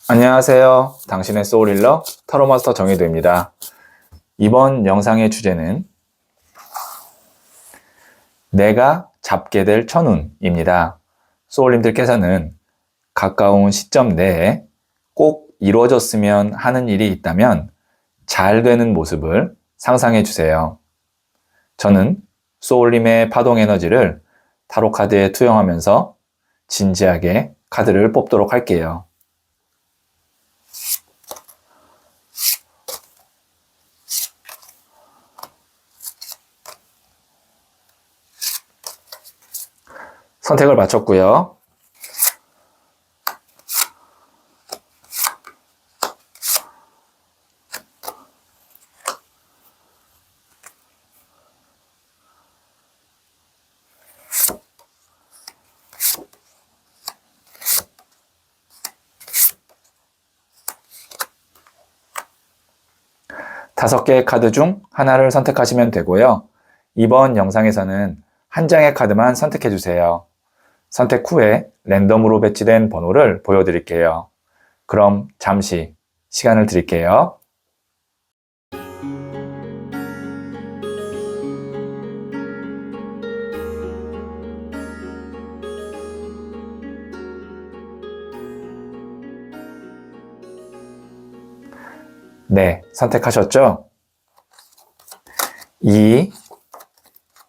안녕하세요. 당신의 소울힐러 타로마스터 정혜도입니다. 이번 영상의 주제는 내가 잡게 될 천운입니다. 소울님들께서는 가까운 시점 내에 꼭 이루어졌으면 하는 일이 있다면 잘 되는 모습을 상상해 주세요. 저는 소울님의 파동 에너지를 타로 카드에 투영하면서 진지하게 카드를 뽑도록 할게요. 선택을 마쳤고요. 다섯 개의 카드 중 하나를 선택하시면 되고요. 이번 영상에서는 한 장의 카드만 선택해 주세요. 선택 후에 랜덤으로 배치된 번호를 보여드릴게요. 그럼 잠시 시간을 드릴게요. 네, 선택하셨죠? 2,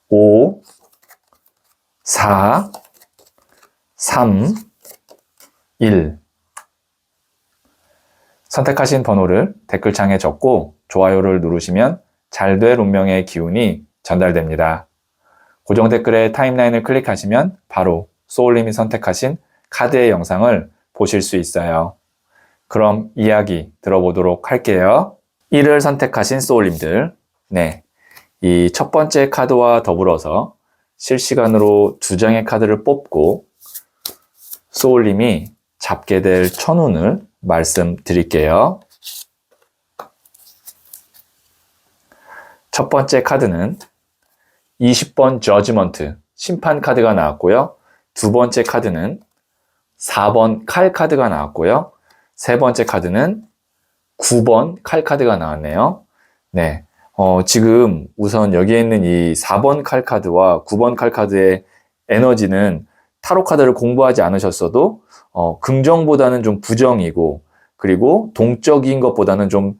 5, 4, 3, 1. 선택하신 번호를 댓글창에 적고 좋아요를 누르시면 잘 될 운명의 기운이 전달됩니다. 고정 댓글에 타임라인을 클릭하시면 바로 소울님이 선택하신 카드의 영상을 보실 수 있어요. 그럼 이야기 들어보도록 할게요. 1을 선택하신 소울님들, 네, 이 첫 번째 카드와 더불어서 실시간으로 두 장의 카드를 뽑고 소울님이 잡게 될 천운을 말씀드릴게요. 첫 번째 카드는 20번 저지먼트, 심판 카드가 나왔고요. 두 번째 카드는 4번 칼 카드가 나왔고요. 세 번째 카드는 9번 칼 카드가 나왔네요. 네, 지금 우선 여기에 있는 이 4번 칼 카드와 9번 칼 카드의 에너지는 타로 카드를 공부하지 않으셨어도 긍정보다는 좀 부정이고, 그리고 동적인 것보다는 좀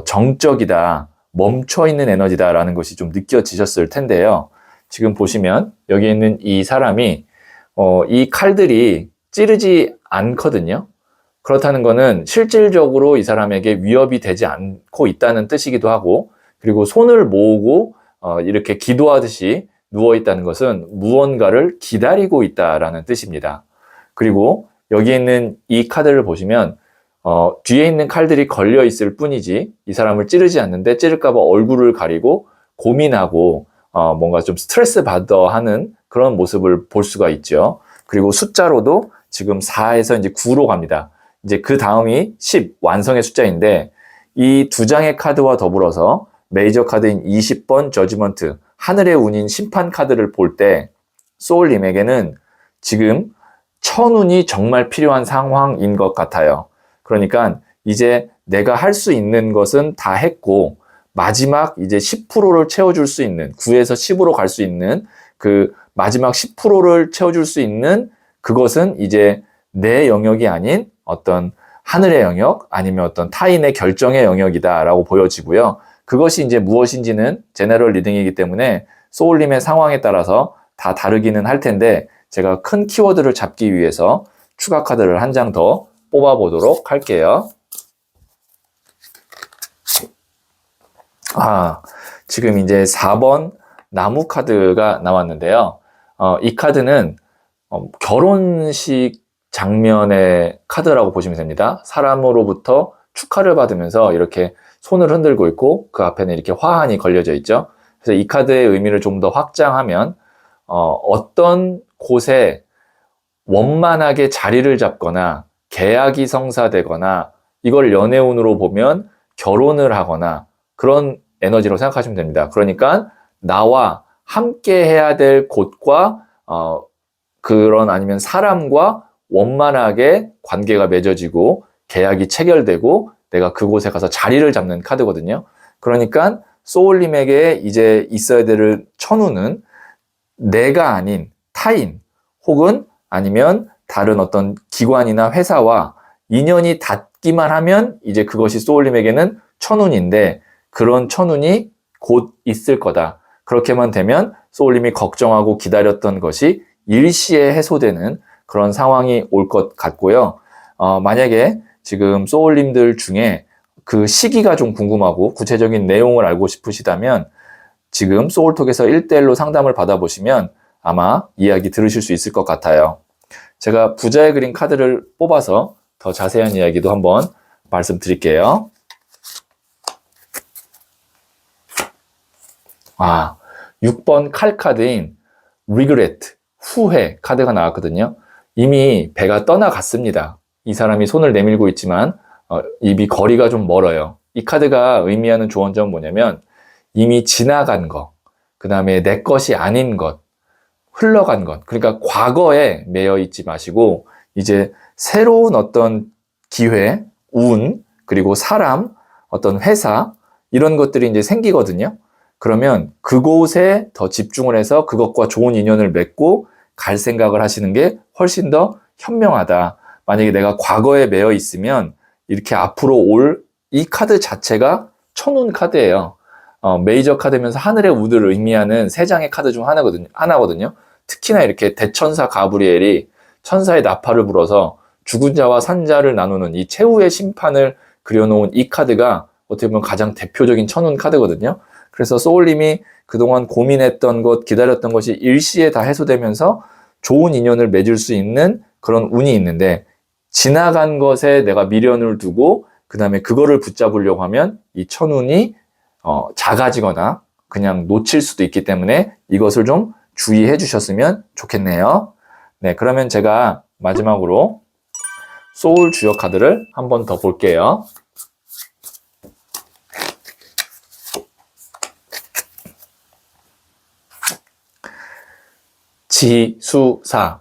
정적이다, 멈춰있는 에너지다라는 것이 좀 느껴지셨을 텐데요. 지금 보시면 여기 있는 이 사람이 이 칼들이 찌르지 않거든요. 그렇다는 것은 실질적으로 이 사람에게 위협이 되지 않고 있다는 뜻이기도 하고, 그리고 손을 모으고 이렇게 기도하듯이 누워있다는 것은 무언가를 기다리고 있다라는 뜻입니다. 그리고 여기 있는 이 카드를 보시면 뒤에 있는 칼들이 걸려 있을 뿐이지 이 사람을 찌르지 않는데, 찌를까봐 얼굴을 가리고 고민하고 뭔가 좀 스트레스 받아 하는 그런 모습을 볼 수가 있죠. 그리고 숫자로도 지금 4에서 이제 9로 갑니다. 이제 그 다음이 10, 완성의 숫자인데, 이 두 장의 카드와 더불어서 메이저 카드인 20번 저지먼트, 하늘의 운인 심판 카드를 볼 때 소울님에게는 지금 천운이 정말 필요한 상황인 것 같아요. 그러니까 이제 내가 할 수 있는 것은 다 했고, 마지막 이제 10%를 채워줄 수 있는, 9에서 10으로 갈 수 있는 그 마지막 10%를 채워줄 수 있는 그것은 이제 내 영역이 아닌 어떤 하늘의 영역, 아니면 어떤 타인의 결정의 영역이다라고 보여지고요. 그것이 이제 무엇인지는 제너럴 리딩이기 때문에 소울님의 상황에 따라서 다 다르기는 할 텐데, 제가 큰 키워드를 잡기 위해서 추가 카드를 한 장 더 뽑아보도록 할게요. 지금 이제 4번 나무 카드가 나왔는데요. 이 카드는 결혼식 장면의 카드라고 보시면 됩니다. 사람으로부터 축하를 받으면서 이렇게 손을 흔들고 있고 그 앞에는 이렇게 화환이 걸려져 있죠. 그래서 이 카드의 의미를 좀 더 확장하면 어떤 곳에 원만하게 자리를 잡거나 계약이 성사되거나, 이걸 연애운으로 보면 결혼을 하거나 그런 에너지로 생각하시면 됩니다. 그러니까 나와 함께 해야 될 곳과 그런 아니면 사람과 원만하게 관계가 맺어지고 계약이 체결되고 내가 그곳에 가서 자리를 잡는 카드거든요. 그러니까 소울님에게 이제 있어야 될 천우는 내가 아닌 타인 혹은 아니면 다른 어떤 기관이나 회사와 인연이 닿기만 하면 이제 그것이 소울님에게는 천운인데 그런 천운이 곧 있을 거다. 그렇게만 되면 소울님이 걱정하고 기다렸던 것이 일시에 해소되는 그런 상황이 올 것 같고요. 만약에 지금 소울님들 중에 그 시기가 좀 궁금하고 구체적인 내용을 알고 싶으시다면 지금 소울톡에서 1대1로 상담을 받아보시면 아마 이야기 들으실 수 있을 것 같아요. 제가 부자의 그림 카드를 뽑아서 더 자세한 이야기도 한번 말씀드릴게요. 6번 칼 카드인 regret, 후회 카드가 나왔거든요. 이미 배가 떠나갔습니다. 이 사람이 손을 내밀고 있지만 이미 거리가 좀 멀어요. 이 카드가 의미하는 조언 점은 뭐냐면 이미 지나간 것, 그 다음에 내 것이 아닌 것, 흘러간 것, 그러니까 과거에 매여 있지 마시고 이제 새로운 어떤 기회, 운, 그리고 사람, 어떤 회사 이런 것들이 이제 생기거든요. 그러면 그곳에 더 집중을 해서 그것과 좋은 인연을 맺고 갈 생각을 하시는 게 훨씬 더 현명하다. 만약에 내가 과거에 매여 있으면 이렇게 앞으로 올 이 카드 자체가 천운 카드예요. 메이저 카드면서 하늘의 우드를 의미하는 세 장의 카드 중 하나거든요. 특히나 이렇게 대천사 가브리엘이 천사의 나팔을 불어서 죽은 자와 산 자를 나누는 이 최후의 심판을 그려놓은 이 카드가 어떻게 보면 가장 대표적인 천운 카드거든요. 그래서 소울님이 그동안 고민했던 것, 기다렸던 것이 일시에 다 해소되면서 좋은 인연을 맺을 수 있는 그런 운이 있는데 지나간 것에 내가 미련을 두고 그 다음에 그거를 붙잡으려고 하면 이 천운이 작아지거나 그냥 놓칠 수도 있기 때문에 이것을 좀 주의해 주셨으면 좋겠네요. 네, 그러면 제가 마지막으로 소울 주요 카드를 한 번 더 볼게요. 지수사,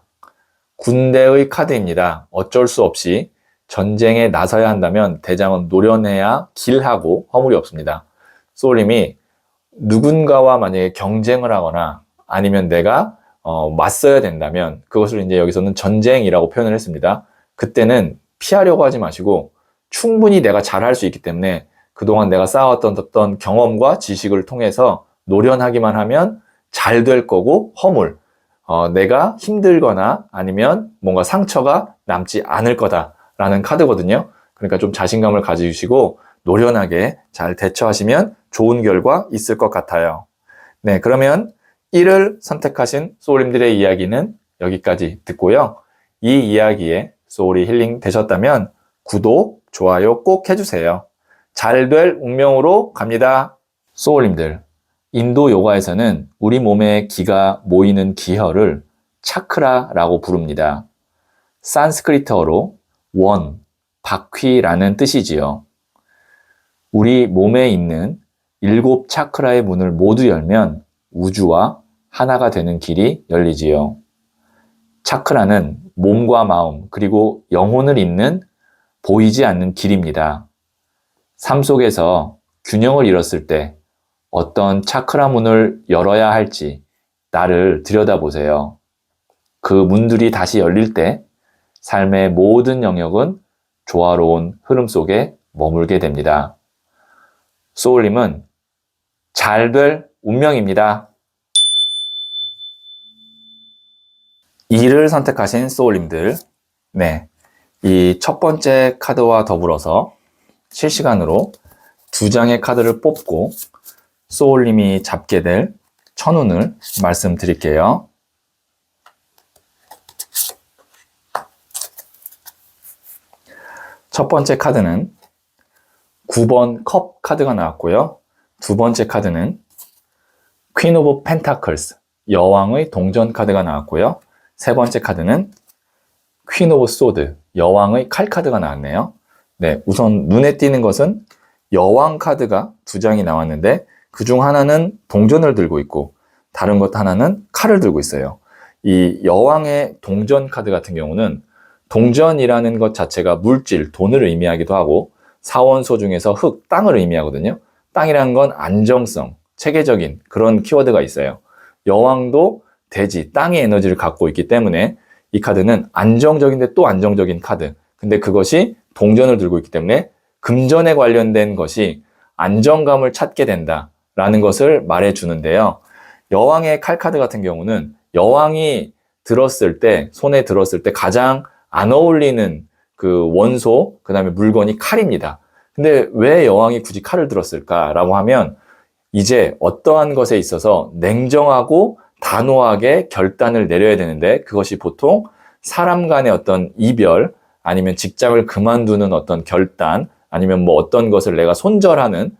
군대의 카드입니다. 어쩔 수 없이 전쟁에 나서야 한다면 대장은 노련해야 길하고 허물이 없습니다. 소울님이 누군가와 만약에 경쟁을 하거나 아니면 내가 맞서야 된다면 그것을 이제 여기서는 전쟁이라고 표현을 했습니다. 그때는 피하려고 하지 마시고 충분히 내가 잘할 수 있기 때문에 그동안 내가 쌓아왔던 어떤 경험과 지식을 통해서 노련하기만 하면 잘 될 거고 허물, 내가 힘들거나 아니면 뭔가 상처가 남지 않을 거다라는 카드거든요. 그러니까 좀 자신감을 가지시고 노련하게 잘 대처하시면 좋은 결과 있을 것 같아요. 네, 그러면 1을 선택하신 소울님들의 이야기는 여기까지 듣고요. 이 이야기에 소울이 힐링 되셨다면 구독, 좋아요 꼭 해주세요. 잘 될 운명으로 갑니다. 소울님들, 인도 요가에서는 우리 몸에 기가 모이는 기혈을 차크라라고 부릅니다. 산스크리트어로 원, 바퀴라는 뜻이지요. 우리 몸에 있는 7 차크라의 문을 모두 열면 우주와 하나가 되는 길이 열리지요. 차크라는 몸과 마음 그리고 영혼을 잇는 보이지 않는 길입니다. 삶 속에서 균형을 잃었을 때 어떤 차크라 문을 열어야 할지 나를 들여다보세요. 그 문들이 다시 열릴 때 삶의 모든 영역은 조화로운 흐름 속에 머물게 됩니다. 소울님은 잘 될 운명입니다. 2를 선택하신 소울님들, 네, 이 첫 번째 카드와 더불어서 실시간으로 2장의 카드를 뽑고 소울님이 잡게 될 천운을 말씀드릴게요. 첫 번째 카드는 9번 컵 카드가 나왔고요. 두 번째 카드는 퀸 오브 펜타클스, 여왕의 동전 카드가 나왔고요. 세 번째 카드는 퀸 오브 소드, 여왕의 칼 카드가 나왔네요. 네, 우선 눈에 띄는 것은 여왕 카드가 2장이 나왔는데 그중 하나는 동전을 들고 있고 다른 것 하나는 칼을 들고 있어요. 이 여왕의 동전 카드 같은 경우는 동전이라는 것 자체가 물질, 돈을 의미하기도 하고 사원소 중에서 흙, 땅을 의미하거든요. 땅이라는 건 안정성, 체계적인 그런 키워드가 있어요. 여왕도 대지, 땅의 에너지를 갖고 있기 때문에 이 카드는 안정적인데 또 안정적인 카드. 근데 그것이 동전을 들고 있기 때문에 금전에 관련된 것이 안정감을 찾게 된다라는 것을 말해주는데요. 여왕의 칼카드 같은 경우는 여왕이 들었을 때, 손에 들었을 때 가장 안 어울리는 그 원소, 그 다음에 물건이 칼입니다. 근데 왜 여왕이 굳이 칼을 들었을까라고 하면 이제 어떠한 것에 있어서 냉정하고 단호하게 결단을 내려야 되는데 그것이 보통 사람 간의 어떤 이별 아니면 직장을 그만두는 어떤 결단 아니면 뭐 어떤 것을 내가 손절하는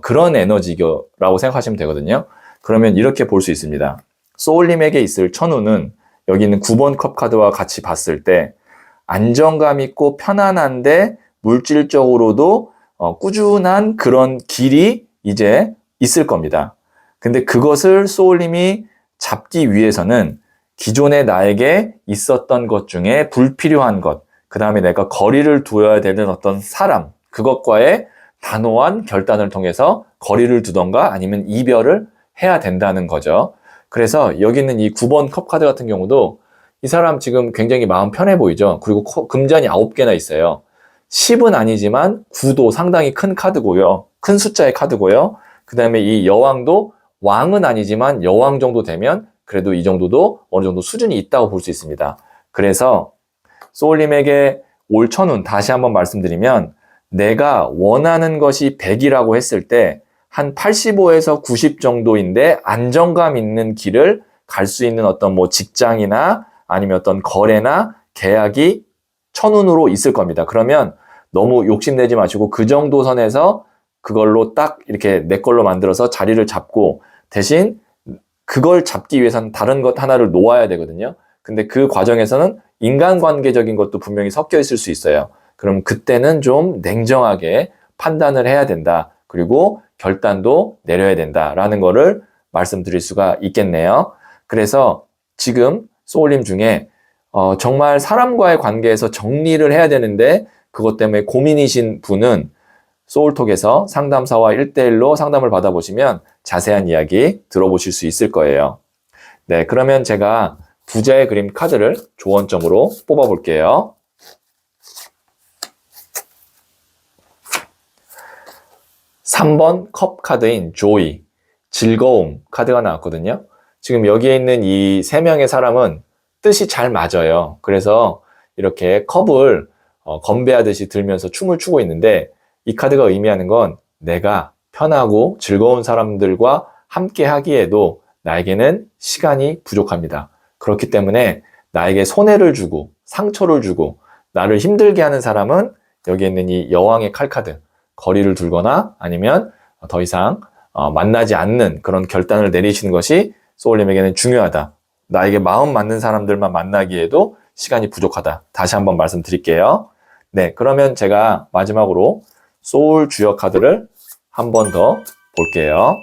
그런 에너지라고 생각하시면 되거든요. 그러면 이렇게 볼 수 있습니다. 소울님에게 있을 천우는 여기 있는 9번 컵 카드와 같이 봤을 때 안정감 있고 편안한데 물질적으로도 꾸준한 그런 길이 이제 있을 겁니다. 근데 그것을 소울님이 잡기 위해서는 기존에 나에게 있었던 것 중에 불필요한 것, 그 다음에 내가 거리를 두어야 되는 어떤 사람, 그것과의 단호한 결단을 통해서 거리를 두던가 아니면 이별을 해야 된다는 거죠. 그래서 여기 있는 이 9번 컵 카드 같은 경우도 이 사람 지금 굉장히 마음 편해 보이죠. 그리고 금잔이 9개나 있어요. 10은 아니지만 9도 상당히 큰 카드고요. 큰 숫자의 카드고요. 그 다음에 이 여왕도 왕은 아니지만 여왕 정도 되면 그래도 이 정도도 어느 정도 수준이 있다고 볼 수 있습니다. 그래서 소울님에게 올 천운 다시 한번 말씀드리면 내가 원하는 것이 100이라고 했을 때 한 85에서 90 정도인데 안정감 있는 길을 갈 수 있는 어떤 뭐 직장이나 아니면 어떤 거래나 계약이 천운으로 있을 겁니다. 그러면 너무 욕심내지 마시고 그 정도 선에서 그걸로 딱 이렇게 내 걸로 만들어서 자리를 잡고 대신 그걸 잡기 위해서는 다른 것 하나를 놓아야 되거든요. 근데 그 과정에서는 인간관계적인 것도 분명히 섞여 있을 수 있어요. 그럼 그때는 좀 냉정하게 판단을 해야 된다. 그리고 결단도 내려야 된다라는 거를 말씀드릴 수가 있겠네요. 그래서 지금 소울님 중에 정말 사람과의 관계에서 정리를 해야 되는데 그것 때문에 고민이신 분은 소울톡에서 상담사와 1대1로 상담을 받아보시면 자세한 이야기 들어보실 수 있을 거예요. 네, 그러면 제가 부자의 그림 카드를 조언점으로 뽑아볼게요. 3번 컵 카드인 조이, 즐거움 카드가 나왔거든요. 지금 여기에 있는 이 3명의 사람은 뜻이 잘 맞아요. 그래서 이렇게 컵을 건배하듯이 들면서 춤을 추고 있는데 이 카드가 의미하는 건 내가 편하고 즐거운 사람들과 함께 하기에도 나에게는 시간이 부족합니다. 그렇기 때문에 나에게 손해를 주고 상처를 주고 나를 힘들게 하는 사람은 여기 있는 이 여왕의 칼카드, 거리를 두거나 아니면 더 이상 만나지 않는 그런 결단을 내리시는 것이 소울님에게는 중요하다. 나에게 마음 맞는 사람들만 만나기에도 시간이 부족하다. 다시 한번 말씀드릴게요. 네, 그러면 제가 마지막으로 소울 주역 카드를 한 번 더 볼게요.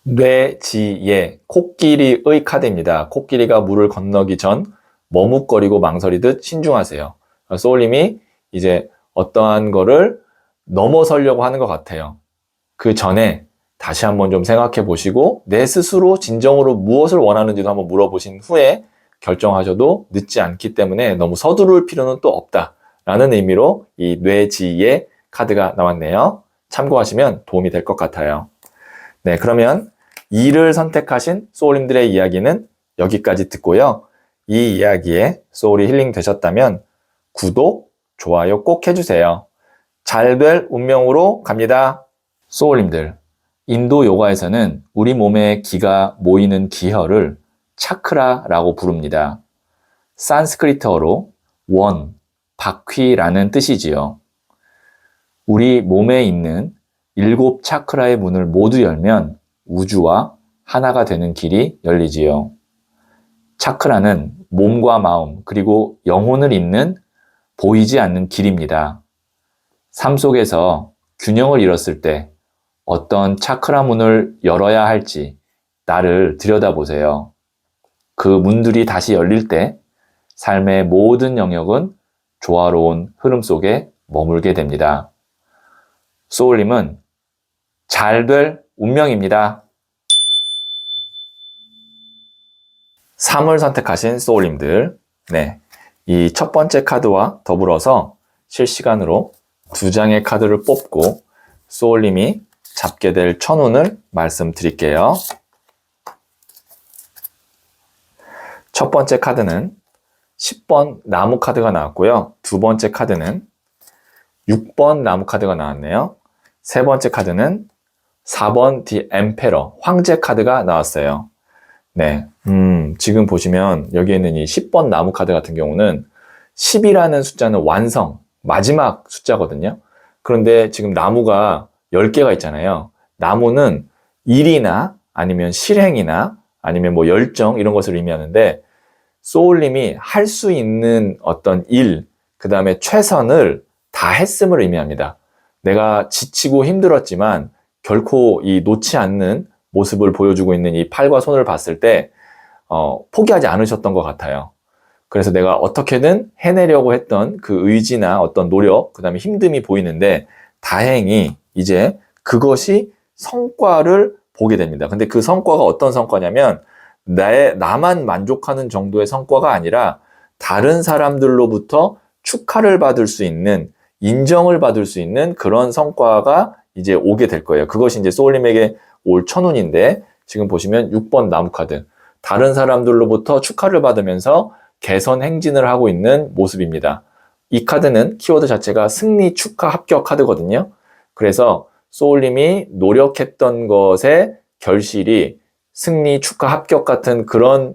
뇌지예, 코끼리의 카드입니다. 코끼리가 물을 건너기 전 머뭇거리고 망설이듯 신중하세요. 소울님이 이제 어떠한 거를 넘어서려고 하는 것 같아요. 그 전에 다시 한번 좀 생각해 보시고 내 스스로 진정으로 무엇을 원하는지도 한번 물어보신 후에 결정하셔도 늦지 않기 때문에 너무 서두를 필요는 또 없다라는 의미로 이 뇌지의 카드가 나왔네요. 참고하시면 도움이 될 것 같아요. 네, 그러면 2를 선택하신 소울님들의 이야기는 여기까지 듣고요. 이 이야기에 소울이 힐링 되셨다면 구독, 좋아요 꼭 해주세요. 잘 될 운명으로 갑니다. 소울님들, 인도 요가에서는 우리 몸에 기가 모이는 기혈을 차크라라고 부릅니다. 산스크리트어로 원, 바퀴라는 뜻이지요. 우리 몸에 있는 7 차크라의 문을 모두 열면 우주와 하나가 되는 길이 열리지요. 차크라는 몸과 마음 그리고 영혼을 잇는 보이지 않는 길입니다. 삶 속에서 균형을 잃었을 때 어떤 차크라 문을 열어야 할지 나를 들여다보세요. 그 문들이 다시 열릴 때 삶의 모든 영역은 조화로운 흐름 속에 머물게 됩니다. 소울님은 잘 될 운명입니다. 3을 선택하신 소울님들, 네, 이 첫 번째 카드와 더불어서 실시간으로 2장의 카드를 뽑고 소울님이 잡게 될 천운을 말씀드릴게요. 첫 번째 카드는 10번 나무 카드가 나왔고요. 두 번째 카드는 6번 나무 카드가 나왔네요. 세 번째 카드는 4번 디 엠페러 황제 카드가 나왔어요. 네, 지금 보시면 여기에 있는 이 10번 나무 카드 같은 경우는 10이라는 숫자는 완성, 마지막 숫자거든요. 그런데 지금 나무가 10개가 있잖아요. 나무는 일이나 아니면 실행이나 아니면 뭐 열정 이런 것을 의미하는데 소울님이 할 수 있는 어떤 일, 그 다음에 최선을 다했음을 의미합니다. 내가 지치고 힘들었지만 결코 이 놓지 않는 모습을 보여주고 있는 이 팔과 손을 봤을 때 포기하지 않으셨던 것 같아요. 그래서 내가 어떻게든 해내려고 했던 그 의지나 어떤 노력, 그 다음에 힘듦이 보이는데 다행히 이제 그것이 성과를 보게 됩니다. 근데 그 성과가 어떤 성과냐면 나만 만족하는 정도의 성과가 아니라 다른 사람들로부터 축하를 받을 수 있는, 인정을 받을 수 있는 그런 성과가 이제 오게 될 거예요. 그것이 이제 소울님에게 올 천운인데 지금 보시면 6번 나무 카드. 다른 사람들로부터 축하를 받으면서 개선 행진을 하고 있는 모습입니다. 이 카드는 키워드 자체가 승리, 축하, 합격 카드거든요. 그래서 소울님이 노력했던 것의 결실이 승리, 축하, 합격 같은 그런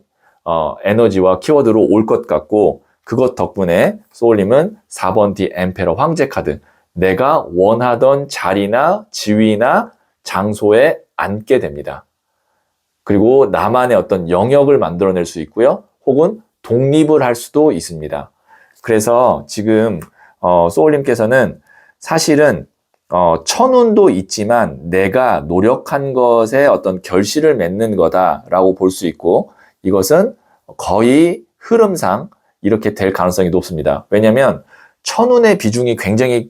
에너지와 키워드로 올 것 같고 그것 덕분에 소울님은 4번 디 엠페러 황제 카드 내가 원하던 자리나 지위나 장소에 앉게 됩니다. 그리고 나만의 어떤 영역을 만들어낼 수 있고요. 혹은 독립을 할 수도 있습니다. 그래서 지금 소울님께서는 사실은 천운도 있지만 내가 노력한 것에 어떤 결실을 맺는 거다라고 볼 수 있고 이것은 거의 흐름상 이렇게 될 가능성이 높습니다. 왜냐하면 천운의 비중이 굉장히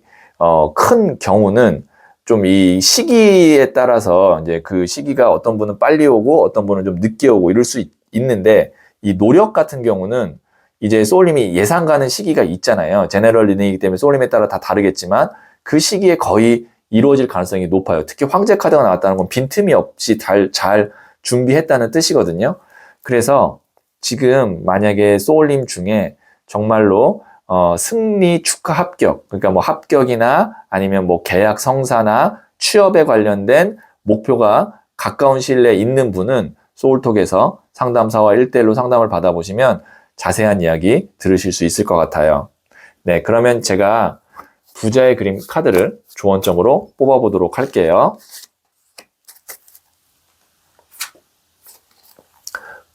큰 경우는 좀 이 시기에 따라서 이제 그 시기가 어떤 분은 빨리 오고 어떤 분은 좀 늦게 오고 이럴 수 있는데 이 노력 같은 경우는 이제 소울님이 예상 가는 시기가 있잖아요. 제너럴 리딩이기 때문에 소울님에 따라 다 다르겠지만 그 시기에 거의 이루어질 가능성이 높아요. 특히 황제 카드가 나왔다는 건 빈틈이 없이 잘 준비했다는 뜻이거든요. 그래서 지금 만약에 소울님 중에 정말로 승리, 축하, 합격, 그러니까 뭐 합격이나 아니면 뭐 계약 성사나 취업에 관련된 목표가 가까운 시일 내에 있는 분은 소울톡에서 상담사와 1대1로 상담을 받아보시면 자세한 이야기 들으실 수 있을 것 같아요. 네, 그러면 제가 부자의 그림 카드를 조언점으로 뽑아보도록 할게요.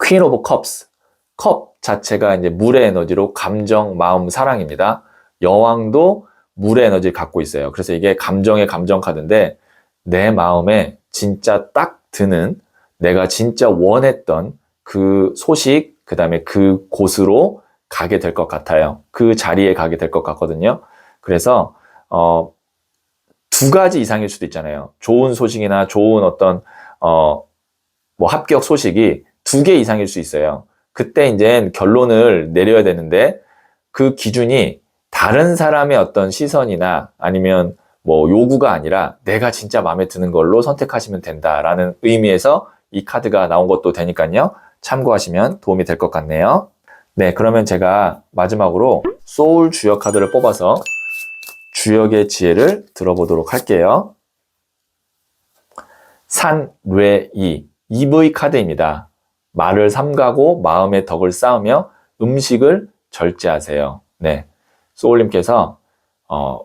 퀸 오브 컵스. 컵 자체가 이제 물의 에너지로 감정, 마음, 사랑입니다. 여왕도 물의 에너지를 갖고 있어요. 그래서 이게 감정의 감정 카드인데 내 마음에 진짜 딱 드는 내가 진짜 원했던 그 소식, 그 다음에 그 곳으로 가게 될 것 같아요. 그 자리에 가게 될 것 같거든요. 그래서 두 가지 이상일 수도 있잖아요. 좋은 소식이나 좋은 어떤 뭐 합격 소식이 2개 이상일 수 있어요. 그때 이제 결론을 내려야 되는데 그 기준이 다른 사람의 어떤 시선이나 아니면 뭐 요구가 아니라 내가 진짜 마음에 드는 걸로 선택하시면 된다라는 의미에서 이 카드가 나온 것도 되니까요. 참고하시면 도움이 될 것 같네요. 네, 그러면 제가 마지막으로 소울 주역 카드를 뽑아서 주역의 지혜를 들어보도록 할게요. 산뢰이 EV 카드입니다. 말을 삼가고 마음의 덕을 쌓으며 음식을 절제하세요. 네, 소울님께서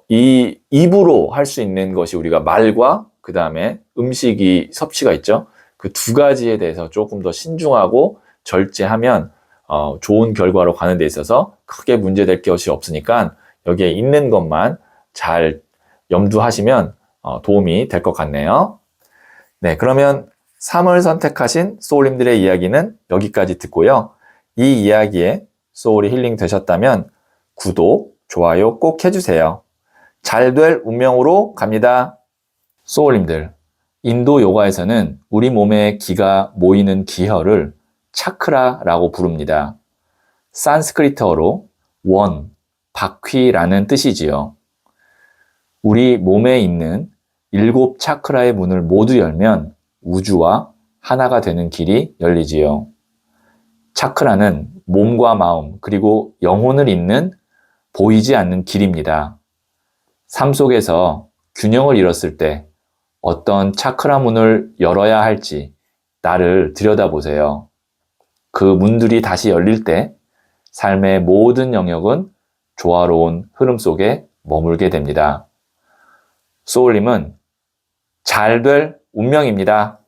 이 입으로 할 수 있는 것이 우리가 말과 그 다음에 음식이 섭취가 있죠. 그 2가지에 대해서 조금 더 신중하고 절제하면 좋은 결과로 가는 데 있어서 크게 문제될 것이 없으니까 여기에 있는 것만 잘 염두하시면 도움이 될 것 같네요. 네, 그러면 3을 선택하신 소울님들의 이야기는 여기까지 듣고요. 이 이야기에 소울이 힐링 되셨다면 구독, 좋아요 꼭 해주세요. 잘 될 운명으로 갑니다. 소울님들, 인도 요가에서는 우리 몸에 기가 모이는 기혈을 차크라라고 부릅니다. 산스크리트어로 원, 바퀴라는 뜻이지요. 우리 몸에 있는 7 차크라의 문을 모두 열면 우주와 하나가 되는 길이 열리지요. 차크라는 몸과 마음 그리고 영혼을 잇는 보이지 않는 길입니다. 삶 속에서 균형을 잃었을 때 어떤 차크라 문을 열어야 할지 나를 들여다보세요. 그 문들이 다시 열릴 때 삶의 모든 영역은 조화로운 흐름 속에 머물게 됩니다. 소울님은 잘 될 운명입니다.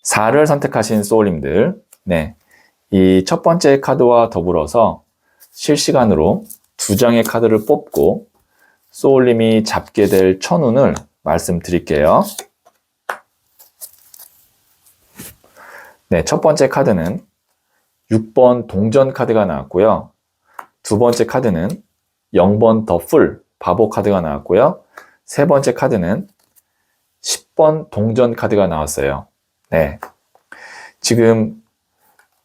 4를 선택하신 소울님들, 이 첫 번째 카드와 더불어서 실시간으로 2장의 카드를 뽑고 소울님이 잡게 될 천운을 말씀드릴게요. 첫 번째 카드는 6번 동전 카드가 나왔고요. 두 번째 카드는 0번 더 풀, 바보 카드가 나왔고요. 세 번째 카드는 10번 동전 카드가 나왔어요. 지금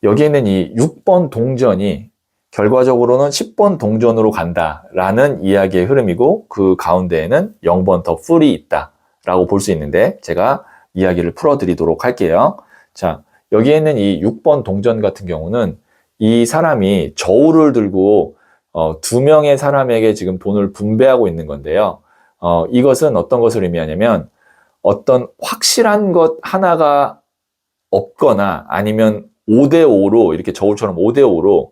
여기 있는 이 6번 동전이 결과적으로는 10번 동전으로 간다라는 이야기의 흐름이고 그 가운데에는 0번 더 풀이 있다라고 볼 수 있는데 제가 이야기를 풀어드리도록 할게요. 자, 여기에 있는 이 6번 동전 같은 경우는 이 사람이 저울을 들고 2명의 사람에게 지금 돈을 분배하고 있는 건데요. 이것은 어떤 것을 의미하냐면 어떤 확실한 것 하나가 없거나 아니면 5대5로 이렇게 저울처럼 5대5로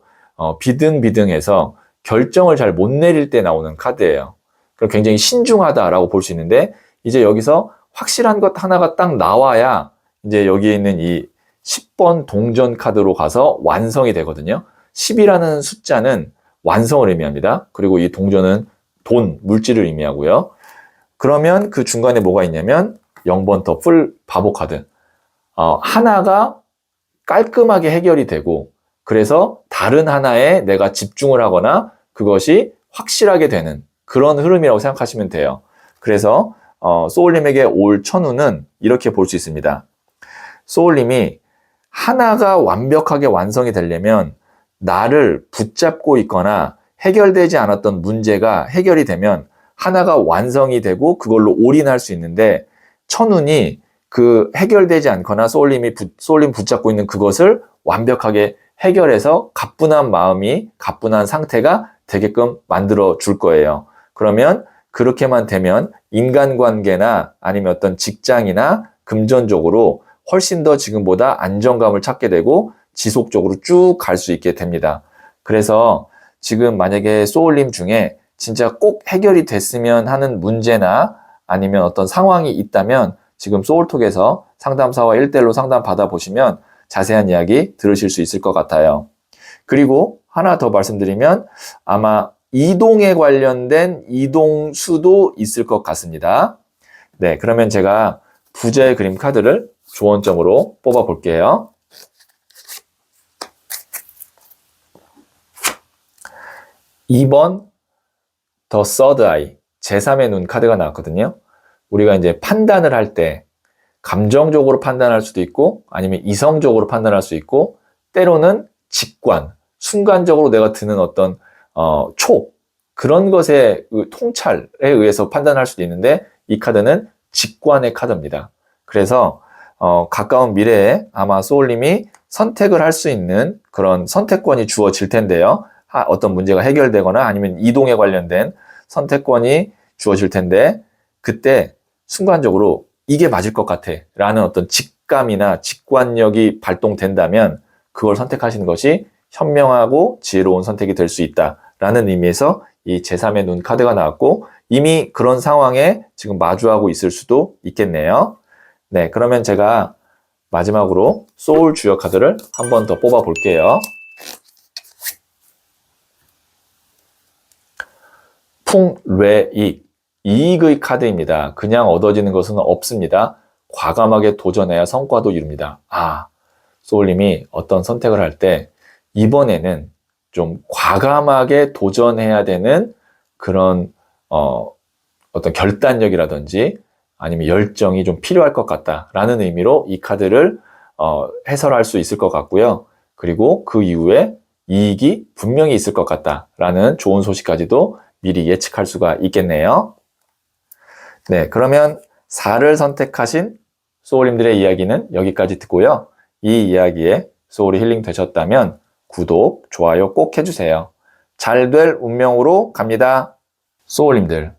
비등비등해서 결정을 잘 못 내릴 때 나오는 카드예요. 그럼 굉장히 신중하다라고 볼 수 있는데 이제 여기서 확실한 것 하나가 딱 나와야 이제 여기에 있는 이 10번 동전 카드로 가서 완성이 되거든요. 10이라는 숫자는 완성을 의미합니다. 그리고 이 동전은 돈, 물질을 의미하고요. 그러면 그 중간에 뭐가 있냐면 0번 더 풀 바보 카드. 하나가 깔끔하게 해결이 되고 그래서 다른 하나에 내가 집중을 하거나 그것이 확실하게 되는 그런 흐름이라고 생각하시면 돼요. 그래서 소울님에게 올 천운은 이렇게 볼 수 있습니다. 소울님이 하나가 완벽하게 완성이 되려면 나를 붙잡고 있거나 해결되지 않았던 문제가 해결이 되면 하나가 완성이 되고 그걸로 올인할 수 있는데 천운이 그 해결되지 않거나 소울님 붙잡고 있는 그것을 완벽하게 해결해서 가뿐한 마음이 가뿐한 상태가 되게끔 만들어 줄 거예요. 그러면 그렇게만 되면 인간관계나 아니면 어떤 직장이나 금전적으로 훨씬 더 지금보다 안정감을 찾게 되고 지속적으로 쭉 갈 수 있게 됩니다. 그래서 지금 만약에 소울님 중에 진짜 꼭 해결이 됐으면 하는 문제나 아니면 어떤 상황이 있다면 지금 소울톡에서 상담사와 1대1로 상담 받아보시면 자세한 이야기 들으실 수 있을 것 같아요. 그리고 하나 더 말씀드리면 아마 이동에 관련된 이동수도 있을 것 같습니다. 그러면 제가 부자의 그림 카드를 조언점으로 뽑아 볼게요. (2번) 더 서드 아이, 제3의 눈 카드가 나왔거든요. 우리가 이제 판단을 할 때 감정적으로 판단할 수도 있고 아니면 이성적으로 판단할 수 있고 때로는 직관, 순간적으로 내가 드는 어떤 그런 것의 통찰에 의해서 판단할 수도 있는데 이 카드는 직관의 카드입니다. 그래서 가까운 미래에 아마 소울님이 선택을 할 수 있는 그런 선택권이 주어질 텐데요. 어떤 문제가 해결되거나 아니면 이동에 관련된 선택권이 주어질 텐데 그때 순간적으로 이게 맞을 것 같아 라는 어떤 직감이나 직관력이 발동된다면 그걸 선택하시는 것이 현명하고 지혜로운 선택이 될 수 있다라는 의미에서 이 제3의 눈 카드가 나왔고 이미 그런 상황에 지금 마주하고 있을 수도 있겠네요. 그러면 제가 마지막으로 소울 주요 카드를 한 번 더 뽑아 볼게요. 풍뢰익, 이익의 카드입니다. 그냥 얻어지는 것은 없습니다. 과감하게 도전해야 성과도 이룹니다. 소울님이 어떤 선택을 할 때 이번에는 좀 과감하게 도전해야 되는 그런 어떤 결단력이라든지 아니면 열정이 좀 필요할 것 같다라는 의미로 이 카드를 해설할 수 있을 것 같고요. 그리고 그 이후에 이익이 분명히 있을 것 같다라는 좋은 소식까지도 미리 예측할 수가 있겠네요. 네, 그러면 4를 선택하신 소울님들의 이야기는 여기까지 듣고요. 이 이야기에 소울이 힐링 되셨다면 구독, 좋아요 꼭 해주세요. 잘 될 운명으로 갑니다. 소울님들,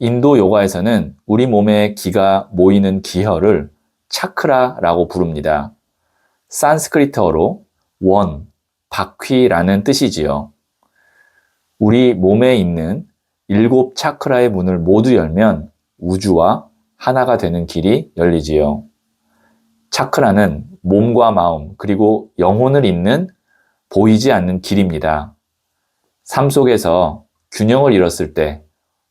인도 요가에서는 우리 몸에 기가 모이는 기혈을 차크라라고 부릅니다. 산스크리트어로 원, 바퀴라는 뜻이지요. 우리 몸에 있는 7 차크라의 문을 모두 열면 우주와 하나가 되는 길이 열리지요. 차크라는 몸과 마음 그리고 영혼을 잇는 보이지 않는 길입니다. 삶 속에서 균형을 잃었을 때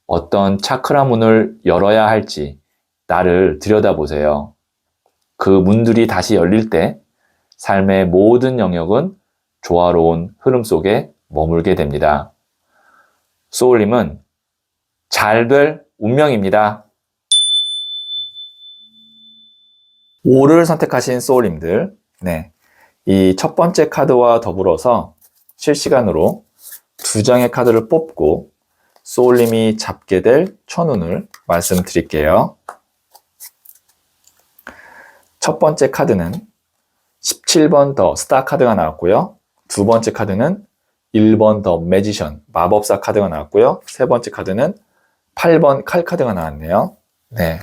어떤 차크라 문을 열어야 할지 나를 들여다보세요. 그 문들이 다시 열릴 때 삶의 모든 영역은 조화로운 흐름 속에 머물게 됩니다. 소울님은 잘 될 운명입니다. 5를 선택하신 소울님들, 네, 이 첫 번째 카드와 더불어서 실시간으로 2장의 카드를 뽑고 소울님이 잡게 될 천운을 말씀드릴게요. 첫 번째 카드는 17번 더 스타 카드가 나왔고요. 두 번째 카드는 1번 더 매지션 마법사 카드가 나왔고요. 세 번째 카드는 8번 칼 카드가 나왔네요. 네,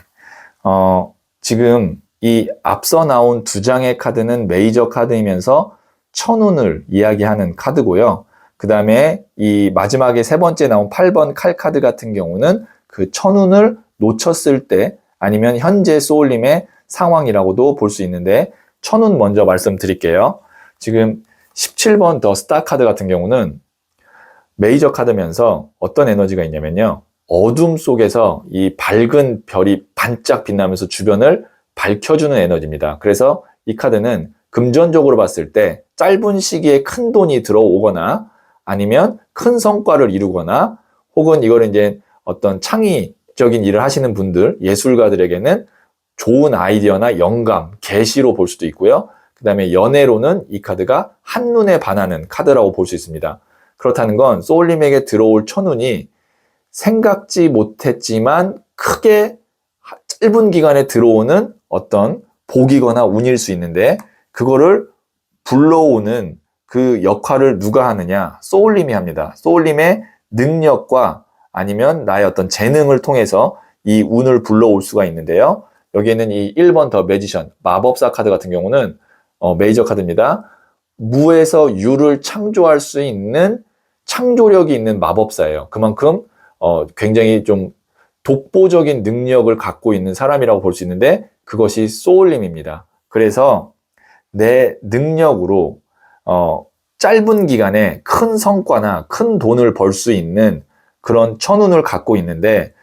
지금 이 앞서 나온 2장의 카드는 메이저 카드이면서 천운을 이야기하는 카드고요. 그 다음에 이 마지막에 세 번째 나온 8번 칼 카드 같은 경우는 그 천운을 놓쳤을 때 아니면 현재 소울님의 상황이라고도 볼 수 있는데 천운 먼저 말씀드릴게요. 지금 17번 더 스타 카드 같은 경우는 메이저 카드면서 어떤 에너지가 있냐면요. 어둠 속에서 이 밝은 별이 반짝 빛나면서 주변을 밝혀주는 에너지입니다. 그래서 이 카드는 금전적으로 봤을 때 짧은 시기에 큰 돈이 들어오거나 아니면 큰 성과를 이루거나 혹은 이거를 이제 어떤 창의적인 일을 하시는 분들, 예술가들에게는 좋은 아이디어나 영감, 계시로 볼 수도 있고요. 그 다음에 연애로는 이 카드가 한눈에 반하는 카드라고 볼 수 있습니다. 그렇다는 건 소울님에게 들어올 천운이 생각지 못했지만 크게 짧은 기간에 들어오는 어떤 복이거나 운일 수 있는데 그거를 불러오는 그 역할을 누가 하느냐? 소울님이 합니다. 소울님의 능력과 아니면 나의 어떤 재능을 통해서 이 운을 불러올 수가 있는데요. 여기에는 이 1번 더 매지션 마법사 카드 같은 경우는 메이저 카드입니다. 무에서 유를 창조할 수 있는 창조력이 있는 마법사예요. 그만큼 굉장히 좀 독보적인 능력을 갖고 있는 사람이라고 볼 수 있는데 그것이 소울님입니다. 그래서 내 능력으로 짧은 기간에 큰 성과나 큰 돈을 벌 수 있는 그런 천운을 갖고 있는데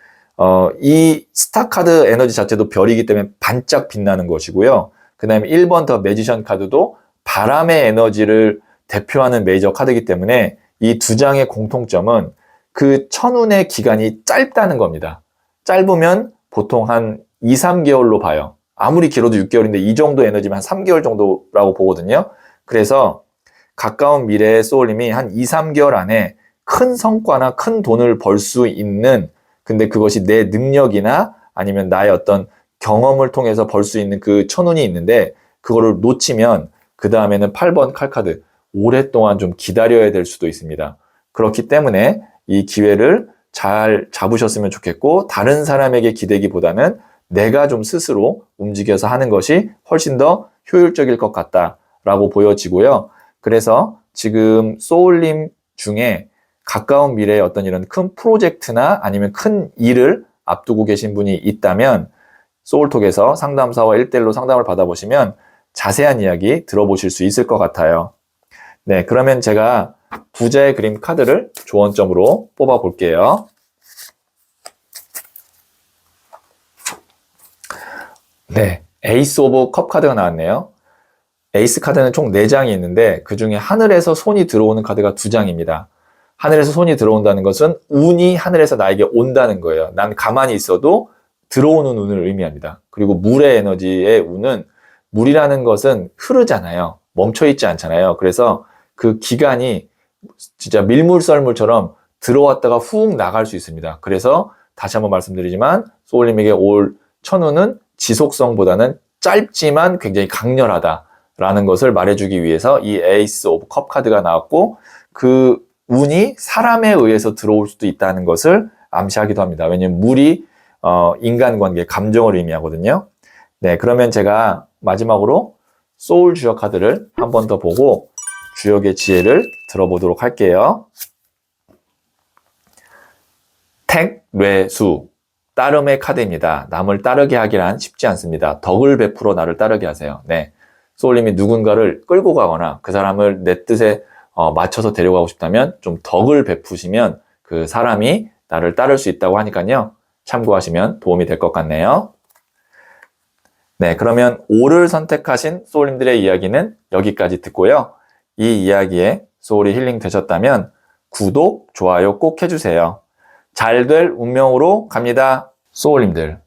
이 스타 카드 에너지 자체도 별이기 때문에 반짝 빛나는 것이고요. 그 다음에 1번 더 매지션 카드도 바람의 에너지를 대표하는 메이저 카드이기 때문에 이 2장의 공통점은 그 천운의 기간이 짧다는 겁니다. 짧으면 보통 한 2, 3개월로 봐요. 아무리 길어도 6개월인데 이 정도 에너지면 한 3개월 정도라고 보거든요. 그래서 가까운 미래의 소울님이 한 2, 3개월 안에 큰 성과나 큰 돈을 벌 수 있는 근데 그것이 내 능력이나 아니면 나의 어떤 경험을 통해서 벌 수 있는 그 천운이 있는데 그거를 놓치면 그 다음에는 8번 칼카드 오랫동안 좀 기다려야 될 수도 있습니다. 그렇기 때문에 이 기회를 잘 잡으셨으면 좋겠고 다른 사람에게 기대기보다는 내가 좀 스스로 움직여서 하는 것이 훨씬 더 효율적일 것 같다라고 보여지고요. 그래서 지금 소울님 중에 가까운 미래에 어떤 이런 큰 프로젝트나 아니면 큰 일을 앞두고 계신 분이 있다면 소울톡에서 상담사와 1대1로 상담을 받아보시면 자세한 이야기 들어보실 수 있을 것 같아요. 네, 그러면 제가 부자의 그림 카드를 조언점으로 뽑아 볼게요. 네, 에이스 오브 컵 카드가 나왔네요. 에이스 카드는 총 4장이 있는데 그 중에 하늘에서 손이 들어오는 카드가 2장입니다. 하늘에서 손이 들어온다는 것은 운이 하늘에서 나에게 온다는 거예요. 난 가만히 있어도 들어오는 운을 의미합니다. 그리고 물의 에너지의 운은 물이라는 것은 흐르잖아요. 멈춰있지 않잖아요. 그래서 그 기간이 진짜 밀물썰물처럼 들어왔다가 훅 나갈 수 있습니다. 그래서 다시 한번 말씀드리지만 소울님에게 올 천운은 지속성보다는 짧지만 굉장히 강렬하다라는 것을 말해주기 위해서 이 에이스 오브 컵 카드가 나왔고 그 운이 사람에 의해서 들어올 수도 있다는 것을 암시하기도 합니다. 왜냐하면 물이 인간관계, 감정을 의미하거든요. 네, 그러면 제가 마지막으로 소울 주역 카드를 한 번 더 보고 주역의 지혜를 들어보도록 할게요. 택뇌수, 따름의 카드입니다. 남을 따르게 하기란 쉽지 않습니다. 덕을 베풀어 나를 따르게 하세요. 네, 소울님이 누군가를 끌고 가거나 그 사람을 내 뜻에 맞춰서 데려가고 싶다면 좀 덕을 베푸시면 그 사람이 나를 따를 수 있다고 하니까요. 참고하시면 도움이 될 것 같네요. 네, 그러면 5를 선택하신 소울님들의 이야기는 여기까지 듣고요. 이 이야기에 소울이 힐링 되셨다면 구독, 좋아요 꼭 해주세요. 잘 될 운명으로 갑니다. 소울님들,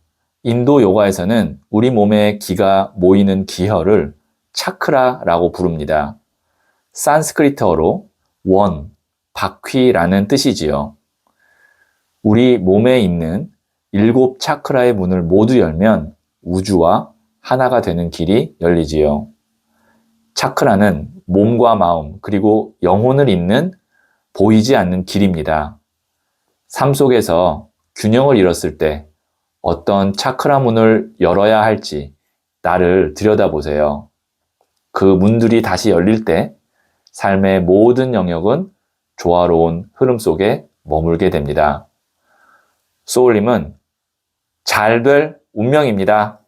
인도 요가에서는 우리 몸에 기가 모이는 기혈을 차크라라고 부릅니다. 산스크리트어로 원, 바퀴라는 뜻이지요. 우리 몸에 있는 7 차크라의 문을 모두 열면 우주와 하나가 되는 길이 열리지요. 차크라는 몸과 마음 그리고 영혼을 잇는 보이지 않는 길입니다. 삶 속에서 균형을 잃었을 때 어떤 차크라 문을 열어야 할지 나를 들여다보세요. 그 문들이 다시 열릴 때 삶의 모든 영역은 조화로운 흐름 속에 머물게 됩니다. 소울님은 잘 될 운명입니다.